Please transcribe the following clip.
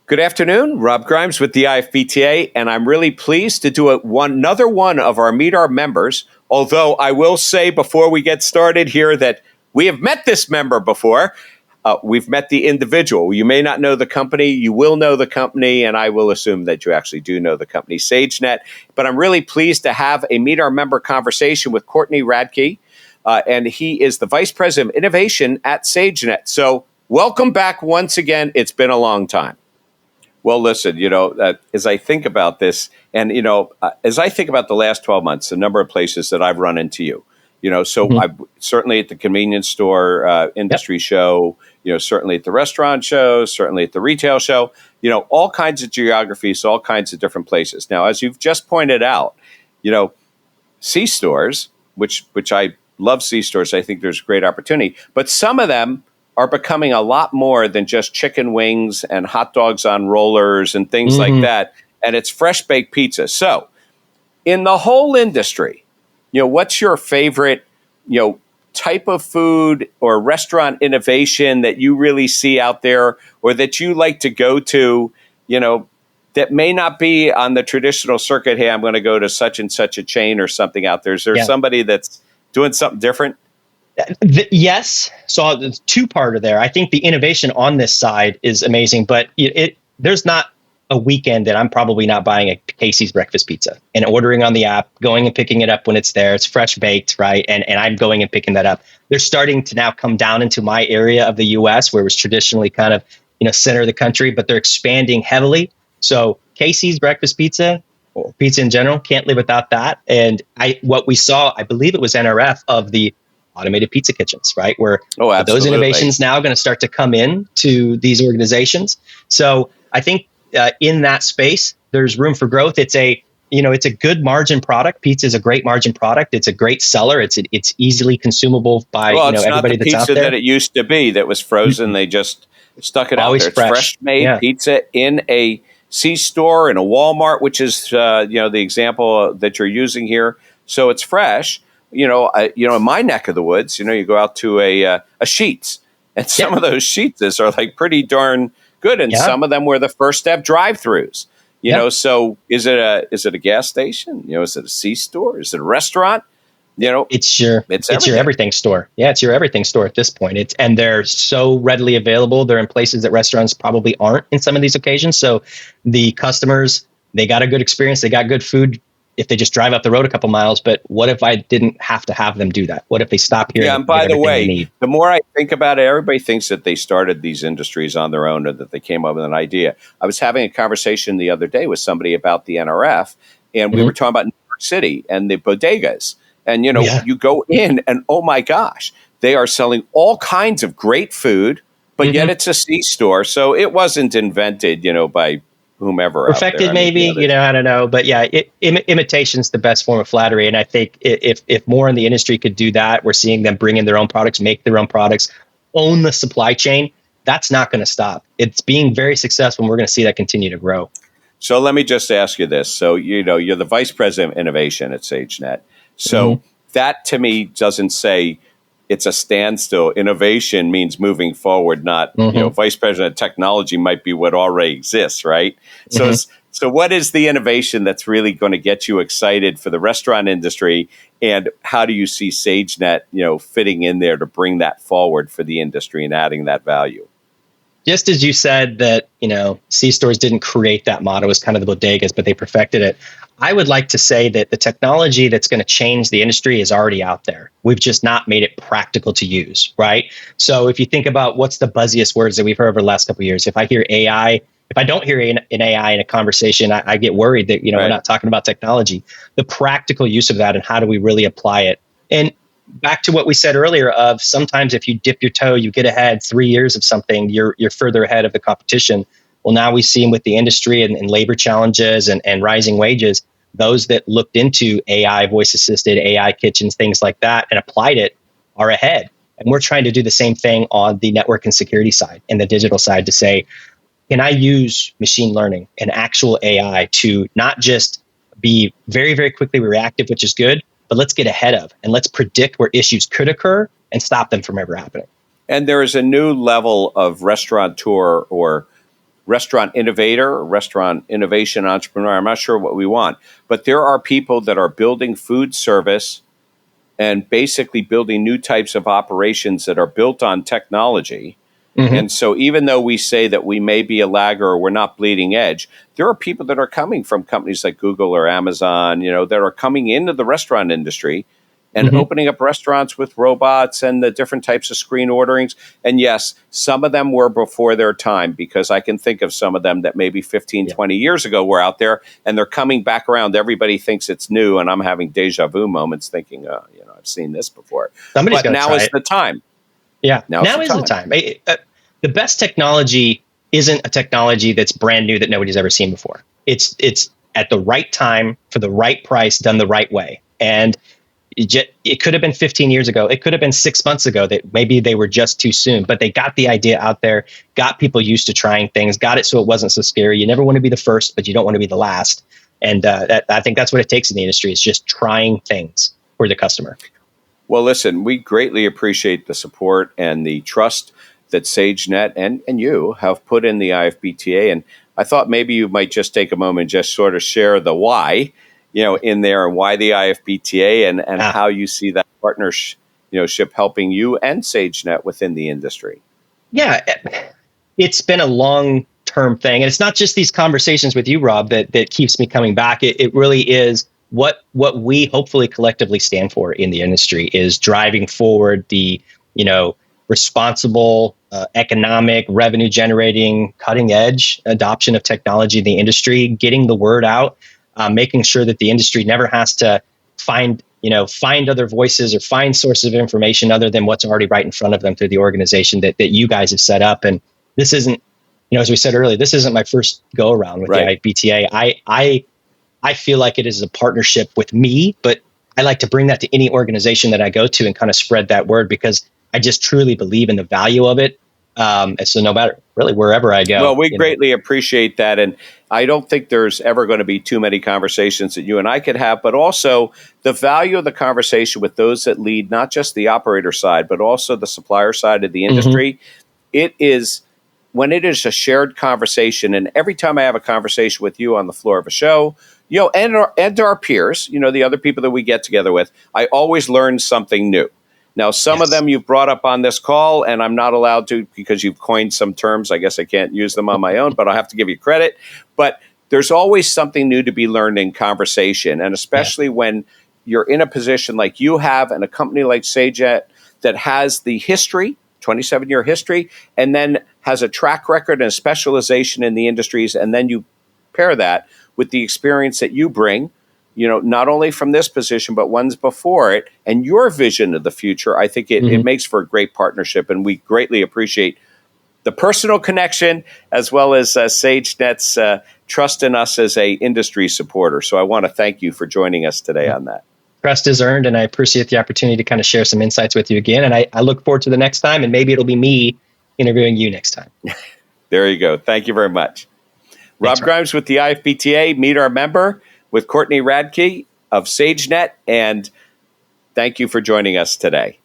Good afternoon, Rob Grimes with the IFBTA, and I'm really pleased to do another one of our Meet Our Members, although I will say before we get started here that we have met this member before. We've met the individual. You may not know the company, you will know the company, and I will assume that you actually do know the company, SageNet. But I'm really pleased to have a Meet Our Member conversation with Courtney Radke, and he is the Vice President of Innovation at SageNet. So welcome back once again. It's been a long time. Well, listen, as I think about this and, as I think about the last 12 months, the number of places that I've run into you, I'm certainly at the convenience store industry show, certainly at the restaurant show, certainly at the retail show, all kinds of geographies, all kinds of different places. Now, as you've just pointed out, C-stores, which I love C-stores, I think there's great opportunity, but some of them are becoming a lot more than just chicken wings and hot dogs on rollers and things like that. And it's fresh baked pizza. So in the whole industry, what's your favorite, type of food or restaurant innovation that you really see out there or that you like to go to, that may not be on the traditional circuit? Hey, I'm going to go to such and such a chain or something out there. Is there somebody that's doing something different? Yes. So the two-parter there. I think the innovation on this side is amazing, but there's not a weekend that I'm probably not buying a Casey's breakfast pizza and ordering on the app, going and picking it up when it's there. It's fresh baked, right? And I'm going and picking that up. They're starting to now come down into my area of the U.S. where it was traditionally kind of, center of the country, but they're expanding heavily. So Casey's breakfast pizza, or pizza in general, can't live without that. And what we saw, I believe it was NRF of the automated pizza kitchens, right? Where those innovations now going to start to come in to these organizations. So I think in that space, there's room for growth. It's a good margin product. Pizza is a great margin product. It's a great seller. It's easily consumable by everybody that's out there. It's not the pizza that it used to be that was frozen. They just stuck it out there. It's fresh made pizza in a C-store, in a Walmart, which is the example that you're using here. So it's fresh. In my neck of the woods, you go out to a Sheetz, and some of those Sheetzes are like pretty darn good, and some of them were the first step drive-throughs. So is it a gas station? Is it a C-store? Is it a restaurant? It's your everything store. Yeah, it's your everything store at this point. And they're so readily available. They're in places that restaurants probably aren't in some of these occasions. So the customers, they got a good experience. They got good food if they just drive up the road a couple miles. But what if I didn't have to have them do that? What if they stop here? Yeah, and by the way, the more I think about it, everybody thinks that they started these industries on their own or that they came up with an idea. I was having a conversation the other day with somebody about the NRF, and we were talking about New York City and the bodegas. And, you go in and, oh, my gosh, they are selling all kinds of great food, but yet it's a C-store. So it wasn't invented, by whomever. Perfected, maybe, I don't know. But yeah, imitation's the best form of flattery. And I think if more in the industry could do that, we're seeing them bring in their own products, make their own products, own the supply chain. That's not going to stop. It's being very successful, and we're going to see that continue to grow. So let me just ask you this. So, you're the Vice President of Innovation at SageNet. So that to me doesn't say it's a standstill. Innovation means moving forward, not, Vice President of Technology might be what already exists, right? So what is the innovation that's really going to get you excited for the restaurant industry? And how do you see SageNet, fitting in there to bring that forward for the industry and adding that value? Just as you said that, C-stores didn't create that motto, as kind of the bodegas, but they perfected it. I would like to say that the technology that's going to change the industry is already out there. We've just not made it practical to use, right? So if you think about what's the buzziest words that we've heard over the last couple of years, if I hear AI, if I don't hear an AI in a conversation, I get worried that, we're not talking about technology. The practical use of that and how do we really apply it? And back to what we said earlier of sometimes if you dip your toe, you get ahead 3 years of something, you're further ahead of the competition. Well, now we see with the industry and labor challenges and rising wages, those that looked into AI, voice-assisted, AI kitchens, things like that, and applied it are ahead. And we're trying to do the same thing on the network and security side and the digital side to say, can I use machine learning and actual AI to not just be very, very quickly reactive, which is good, but let's get ahead of and let's predict where issues could occur and stop them from ever happening. And there is a new level of restaurateur or restaurant innovator or restaurant innovation entrepreneur. I'm not sure what we want, but there are people that are building food service and basically building new types of operations that are built on technology. And so even though we say that we may be a lagger or we're not bleeding edge, there are people that are coming from companies like Google or Amazon, that are coming into the restaurant industry and opening up restaurants with robots and the different types of screen orderings. And yes, some of them were before their time, because I can think of some of them that maybe 15, 20 years ago were out there, and they're coming back around. Everybody thinks it's new, and I'm having deja vu moments thinking, I've seen this before. Somebody's but now is the time. Yeah, now is the time. The best technology isn't a technology that's brand new that nobody's ever seen before. It's at the right time for the right price, done the right way. And it could have been 15 years ago. It could have been 6 months ago that maybe they were just too soon, but they got the idea out there, got people used to trying things, got it so it wasn't so scary. You never want to be the first, but you don't want to be the last. And I think that's what it takes in the industry, is just trying things for the customer. Well, listen, we greatly appreciate the support and the trust that SageNet and you have put in the IFBTA. And I thought maybe you might just take a moment and just sort of share the why, in there, and why the IFBTA and how you see that partnership, helping you and SageNet within the industry. Yeah, it's been a long-term thing. And it's not just these conversations with you, Rob, that keeps me coming back. It really is what we hopefully collectively stand for in the industry, is driving forward the, responsible, economic, revenue generating, cutting edge adoption of technology in the industry, getting the word out, making sure that the industry never has to find other voices or find sources of information other than what's already right in front of them through the organization that you guys have set up. And this isn't, as we said earlier, this isn't my first go around with the IFBTA. I feel like it is a partnership with me, but I like to bring that to any organization that I go to and kind of spread that word, because I just truly believe in the value of it. And so no matter really wherever I go. Well, we greatly appreciate that. And I don't think there's ever going to be too many conversations that you and I could have, but also the value of the conversation with those that lead not just the operator side, but also the supplier side of the industry. It is, when it is a shared conversation, and every time I have a conversation with you on the floor of a show, and our peers, the other people that we get together with, I always learn something new. Now, some of them you've brought up on this call, and I'm not allowed to because you've coined some terms. I guess I can't use them on my own, but I'll have to give you credit. But there's always something new to be learned in conversation, and especially when you're in a position like you have and a company like SageNet that has the history, 27-year history, and then has a track record and a specialization in the industries, and then you pair that with the experience that you bring, not only from this position, but ones before it, and your vision of the future. I think it makes for a great partnership, and we greatly appreciate the personal connection as well as SageNet's trust in us as a industry supporter. So I want to thank you for joining us today on that. Trust is earned, and I appreciate the opportunity to kind of share some insights with you again. And I look forward to the next time, and maybe it'll be me interviewing you next time. There you go. Thank you very much. Rob Grimes with the IFBTA, meet our member, with Courtney Radke of SageNet, and thank you for joining us today.